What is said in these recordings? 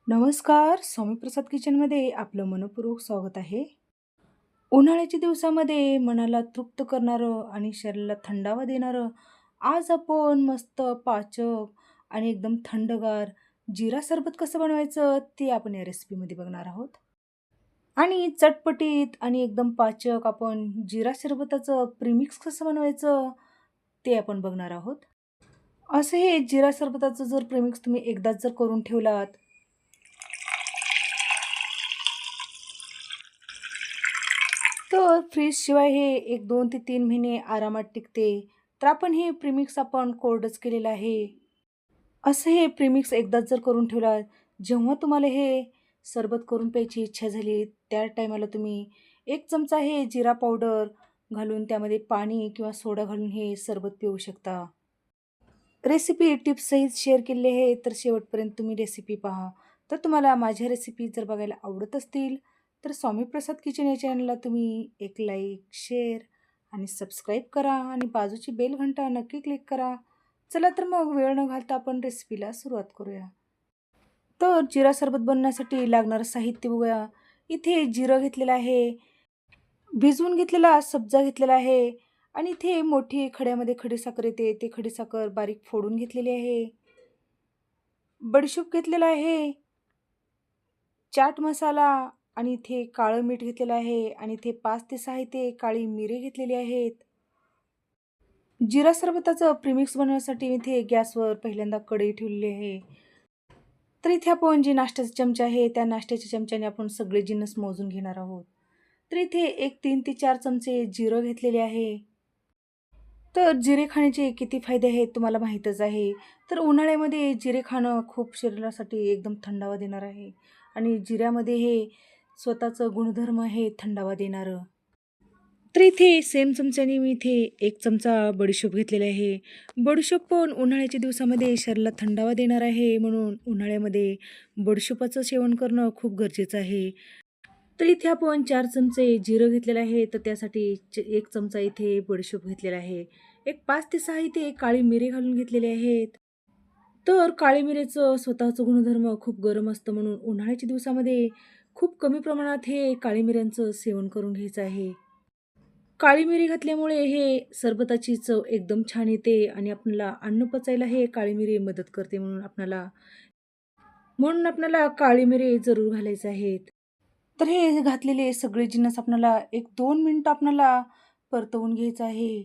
नमस्कार. स्वामीप्रसाद किचनमध्ये आपलं मनःपूर्वक स्वागत आहे. उन्हाळ्याच्या दिवसामध्ये मनाला तृप्त करणारं आणि शरीराला थंडावा देणारं आज आपण मस्त पाचक आणि एकदम थंडगार जिरा सरबत कसं बनवायचं ते आपण या रेसिपीमध्ये बघणार आहोत. आणि चटपटीत आणि एकदम पाचक आपण जिरा सरबताचं प्रीमिक्स कसं बनवायचं ते आपण बघणार आहोत. असं हे जिरा सरबताचं जर प्रीमिक्स तुम्ही एकदाच जर करून ठेवलात तर फ्रीजशिवाय हे 1, 2 ते 3 महिने आरामात टिकते. तर आपण हे प्रीमिक्स आपण कोल्डच केलेलं आहे. असं हे प्रीमिक्स एकदाच जर करून ठेवला, जेव्हा तुम्हाला हे सरबत करून प्यायची इच्छा झाली, त्या टायमाला तुम्ही 1 चमचा हे जिरा पावडर घालून त्यामध्ये पाणी किंवा सोडा घालून हे सरबत पिऊ शकता. रेसिपी टिप्ससहित शेअर केलेली आहे, तर शेवटपर्यंत तुम्ही रेसिपी पहा. तर तुम्हाला माझ्या रेसिपी जर बघायला आवडत असतील, तर स्वामी प्रसाद किचन या चॅनलला तुम्ही एक लाईक, शेअर आणि सबस्क्राईब करा आणि बाजूची बेल घंटा नक्की क्लिक करा. चला तर मग वेळ न घालता आपण रेसिपीला सुरुवात करूया. तर जिरा सरबत बनवण्यासाठी लागणारं साहित्य बघूया. इथे जिरं घेतलेलं आहे, भिजवून घेतलेला सब्जा घेतलेला आहे आणि इथे मोठी खड्यामध्ये खडीसाखर येते, ते खडीसाखर बारीक फोडून घेतलेली आहे. बडीशोप घेतलेला आहे, चाट मसाला आणि इथे काळं मीठ घेतलेलं आहे आणि इथे 5 ते 6 इथे काळी मिरी घेतलेली आहेत. जिरा सरबताचं प्रीमिक्स बनवण्यासाठी इथे गॅसवर पहिल्यांदा कढई ठेवलेली आहे. तर इथे आपण जे नाश्त्याचा चमचा आहे, त्या नाश्त्याच्या चमच्याने आपण सगळे जिन्नस मोजून घेणार आहोत. तर इथे एक 3 ते 4 चमचे जिरं घेतलेले आहे. तर जिरे खाण्याचे किती फायदे आहेत तुम्हाला माहीतच आहे. तर उन्हाळ्यामध्ये जिरे खाणं खूप शरीरासाठी एकदम थंडावा देणार आहे आणि जिऱ्यामध्ये हे स्वतःचं गुणधर्म आहे थंडावा देणारं. तर इथे सेम चमच्याने मी इथे 1 चमचा बडीशोप घेतलेला आहे. बडीशोप पण उन्हाळ्याच्या दिवसामध्ये शरीराला थंडावा देणार आहे, म्हणून उन्हाळ्यामध्ये बडीशोपाचं सेवन करणं खूप गरजेचं आहे. तर इथे आपण 4 चमचे जिरं घेतलेलं आहे, तर त्यासाठी 1 चमचा इथे बडीशोप घेतलेला आहे. एक 5 ते 6 इथे काळी मिरी घालून घेतलेले आहेत. तर काळी मिरीचं स्वतःचं गुणधर्म खूप गरम असतं, म्हणून उन्हाळ्याच्या दिवसामध्ये खूप कमी प्रमाणात हे काळी मिऱ्यांचं सेवन करून घ्यायचं आहे. काळी मिरी घातल्यामुळे हे सरबताची चव एकदम छान येते आणि आपल्याला अन्न पचायला हे काळी मिरी मदत करते, म्हणून आपल्याला काळी मिरी जरूर घालायचे आहेत. तर हे घातलेले सगळे जिन्नस आपल्याला 1-2 मिनिटं आपल्याला परतवून घ्यायचं आहे.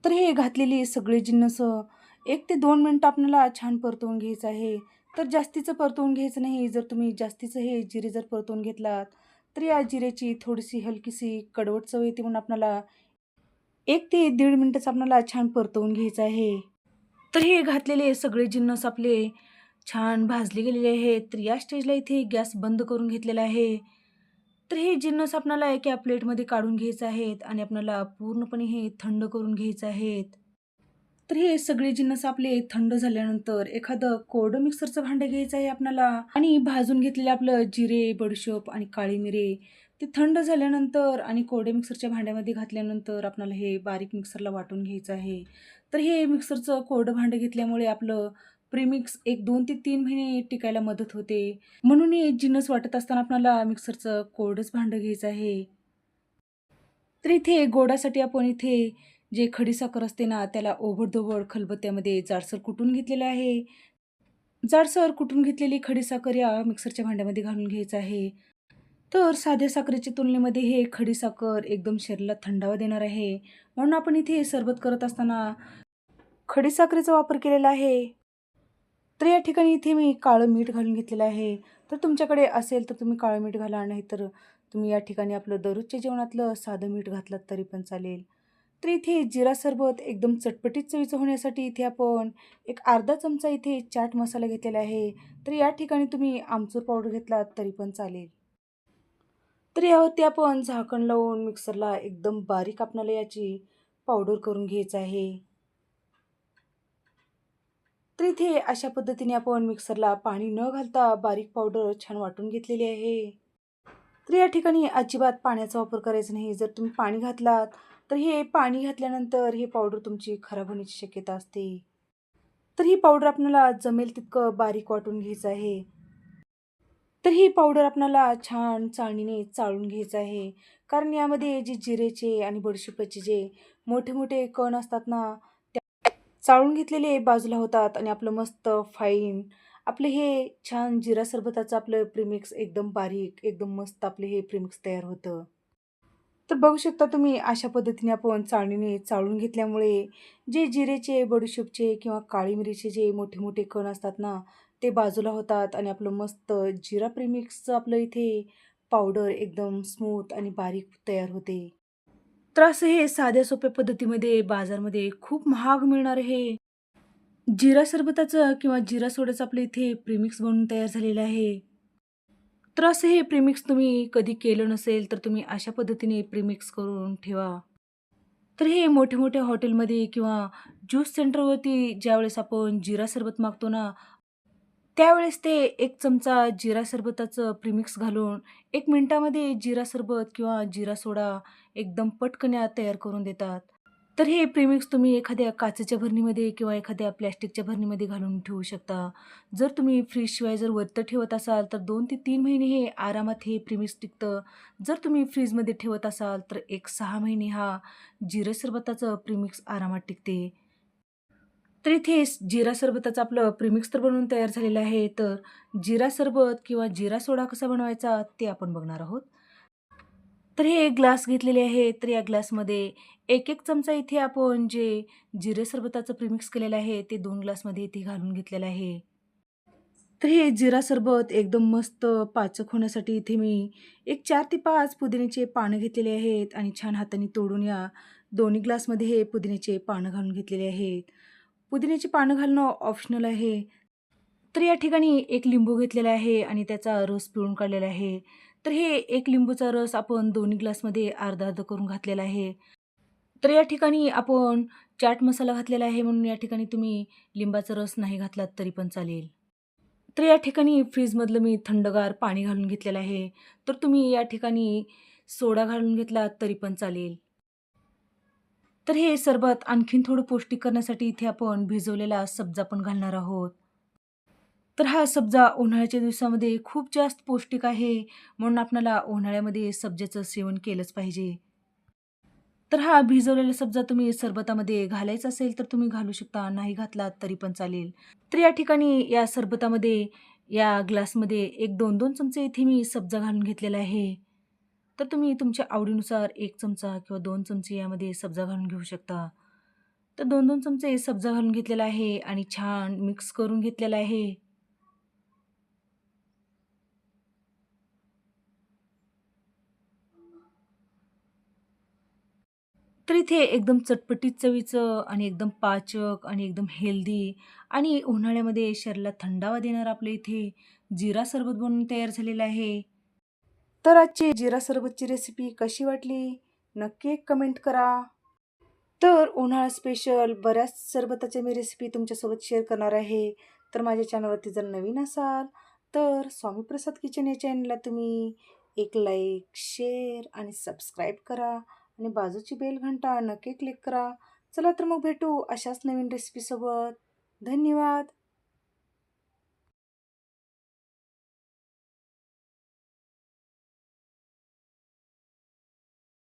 तर हे घातलेली सगळे जिन्नस 1 ते 2 मिनिटं आपल्याला छान परतवून घ्यायचं आहे. तर जास्तीचं परतवून घ्यायचं नाही. जर तुम्ही जास्तीचं हे जिरे जर परतवून घेतलात, तर या जिऱ्याची थोडीशी हलकीशी कडवट चव येते, म्हणून आपल्याला 1 ते 1.5 मिनिटच आपल्याला छान परतवून घ्यायचं आहे. तर हे घातलेले सगळे जिन्नस आपले छान भाजले गेलेले आहेत. तर या स्टेजला इथे गॅस बंद करून घेतलेला आहे. तर हे जिन्नस आपल्याला एका प्लेटमध्ये काढून घ्यायचे आहेत आणि आपल्याला पूर्णपणे हे थंड करून घ्यायचे आहेत. तर हे सगळे जिन्नस आपले थंड झाल्यानंतर एखादं कोरडं मिक्सरचं भांडं घ्यायचं आहे आपल्याला आणि भाजून घेतलेले आपलं जिरे, बडीशोप आणि काळी मिरी ते थंड झाल्यानंतर आणि कोरड्या मिक्सरच्या भांड्यामध्ये घातल्यानंतर आपल्याला हे बारीक मिक्सरला वाटून घ्यायचं आहे. तर हे मिक्सरचं कोरडं भांडं घेतल्यामुळे आपलं प्रीमिक्स एक 2 ते 3 महिने टिकायला मदत होते. म्हणून हे जिन्नस वाटत असताना आपल्याला मिक्सरचं कोरडंच भांडं घ्यायचं आहे. तर इथे गोडासाठी आपण इथे जे खडीसाखर असते ना, त्याला ओबड-धोबड खलबत्त्यामध्ये जाडसर कुटून घेतलेलं आहे. जाडसर कुटून घेतलेली खडीसाखर या मिक्सरच्या भांड्यामध्ये घालून घ्यायचं आहे. तर साध्या साखरेच्या तुलनेमध्ये हे खडीसाखर एकदम शरीराला थंडावा देणार आहे. म्हणून आपण इथे सरबत करत असताना खडीसाखरेचा वापर केलेला आहे. तर या ठिकाणी इथे मी काळं मीठ घालून घेतलेलं आहे. तर तुमच्याकडे असेल तर तुम्ही काळं मीठ घाला, नाहीतर तुम्ही या ठिकाणी आपलं दररोजच्या जेवणातलं साधं मीठ घातलात तरी पण चालेल. तर इथे जिरा सरबत एकदम चटपटीत चवीचं होण्यासाठी इथे आपण एक अर्धा चमचा इथे चाट मसाला घेतलेला आहे. तर या ठिकाणी तुम्ही आमचूर पावडर घेतलात तरी पण चालेल. तर यावरती आपण झाकण लावून मिक्सरला एकदम बारीक आपल्याला याची पावडर करून घ्यायचं आहे. तर इथे अशा पद्धतीने आपण मिक्सरला पाणी न घालता बारीक पावडर छान वाटून घेतलेली आहे. तर या ठिकाणी अजिबात पाण्याचा वापर करायचा नाही. जर तुम्ही पाणी घातलात, तर हे पाणी घातल्यानंतर ही पावडर तुमची खराब होण्याची शक्यता असते. तर ही पावडर आपल्याला जमेल तितकं बारीक वाटून घ्यायचं आहे. तर ही पावडर आपल्याला छान चाळणीने चाळून घ्यायचं आहे. कारण यामध्ये जे जिरेचे आणि बडीशेपाचे जे मोठे-मोठे कण असतात ना, चाळून घेतलेले बाजूला होतात आणि आपलं मस्त फाईन आपलं हे छान जिरा सरबताचं आपलं प्रीमिक्स एकदम बारीक, एकदम मस्त आपलं हे प्रीमिक्स तयार होतं. तर बघू शकता तुम्ही अशा पद्धतीने आपण चाळणीने चाळून घेतल्यामुळे जे जिरेचे, बडीशेपचे किंवा काळी मिरीचे जे मोठे-मोठे कण असतात ना, ते बाजूला होतात आणि आपलं मस्त जिरा प्रीमिक्सचं आपलं इथे पावडर एकदम स्मूथ आणि बारीक तयार होते. तर असं हे साध्या सोप्या पद्धतीमध्ये बाजारमध्ये खूप महाग मिळणारं हे जिरा सरबताचं किंवा जिरा सोडाचं आपलं इथे प्रीमिक्स बनून तयार झालेलं आहे. तर असं हे प्रीमिक्स तुम्ही कधी केलं नसेल, तर तुम्ही अशा पद्धतीने प्रीमिक्स करून ठेवा. तर हे मोठ्या-मोठ्या हॉटेलमध्ये किंवा ज्यूस सेंटरवरती ज्यावेळेस आपण जिरा सरबत मागतो ना, त्यावेळेस ते 1 चमचा जिरा सरबताचं प्रीमिक्स घालून 1 मिनिटामध्ये जिरा सरबत किंवा जिरा सोडा एकदम पटकन तयार करून देतात. तर हे प्रीमिक्स तुम्ही एखाद्या काचेच्या भरणीमध्ये किंवा एखाद्या प्लास्टिकच्या भरणीमध्ये घालून ठेवू शकता. जर तुम्ही फ्रीजशिवाय जर वरतं ठेवत असाल, तर 2 ते 3 महिने हे आरामात हे प्रीमिक्स टिकतं. जर तुम्ही फ्रीजमध्ये ठेवत असाल, तर एक 6 महिने हा जिरा सरबताचं प्रीमिक्स आरामात टिकते. तर इथे जिरा सरबताचं आपलं प्रीमिक्स तर बनवून तयार झालेलं आहे. तर जिरा सरबत किंवा जिरा सोडा कसा बनवायचा ते आपण बघणार आहोत. तर हे 1 ग्लास घेतलेले आहे. तर या ग्लासमध्ये 1-1 चमचा इथे आपण जे जिरे सरबताचं प्रीमिक्स केलेलं आहे, ते 2 ग्लासमध्ये इथे घालून घेतलेलं आहे. तर हे जिरा सरबत एकदम मस्त पाचक होण्यासाठी इथे मी एक 4 ते 5 पुदिन्याचे पानं घेतलेले आहेत आणि छान हाताने तोडून या दोन्ही ग्लासमध्ये हे पुदिन्याचे पानं घालून घेतलेले आहेत. पुदिन्याची पानं घालणं ऑप्शनल आहे. तर या ठिकाणी 1 लिंबू घेतलेला आहे आणि त्याचा रस पिळून काढलेला आहे. तर हे 1 लिंबूचा रस आपण दोन्ही ग्लासमध्ये अर्धा-अर्धा करून घातलेला आहे. तर या ठिकाणी आपण चाट मसाला घातलेला आहे म्हणून या ठिकाणी तुम्ही लिंबाचा रस नाही घातलात तरी पण चालेल. तर या ठिकाणी फ्रीजमधलं मी थंडगार पाणी घालून घेतलेलं आहे. तर तुम्ही या ठिकाणी सोडा घालून घेतलात तरी पण चालेल. तर हे सरबत आणखीन थोडं पौष्टिक करण्यासाठी इथे आपण भिजवलेला सब्जा पण घालणार आहोत. तर हा सब्जा उन्हाळ्याच्या दिवसामध्ये खूप जास्त पौष्टिक आहे, म्हणून आपल्याला उन्हाळ्यामध्ये सब्जाचं सेवन केलंच पाहिजे. तर हा भिजवलेला सब्जा तुम्ही सरबतामध्ये घालायचा असेल, तर तुम्ही घालू शकता. नाही घातलात तरी पण चालेल. तर या ठिकाणी या सरबतामध्ये या ग्लासमध्ये एक 2-2 चमचे इथे मी सब्जा घालून घेतलेला आहे. तर तुम्ही तुमच्या आवडीनुसार 1 चमचा किंवा 2 चमचे यामध्ये सब्जा घालून घेऊ शकता. तर 2-2 चमचे सब्जा घालून घेतलेला आहे आणि छान मिक्स करून घेतलेला आहे. तर इथे एकदम चटपटीत चवीचं आणि एकदम पाचक आणि एकदम हेल्दी आणि उन्हाळ्यामध्ये शरीराला थंडावा देणारं आपलं इथे जिरा सरबत बनून तयार झालेलं आहे. तर आजची जिरा सरबतची रेसिपी कशी वाटली? नक्की एक कमेंट करा. तर उन्हाळा स्पेशल बऱ्याच सरबताच्या मी रेसिपी तुमच्यासोबत शेअर करणार आहे. तर माझ्या चॅनलवरती जर नवीन असाल, तर स्वामीप्रसाद किचन या चॅनलला तुम्ही एक लाईक, शेअर आणि सबस्क्राईब करा आणि बाजूची बेल घंटा नक्की क्लिक करा. चला तर मग भेटू अशाच नवीन रेसिपीसोबत. धन्यवाद.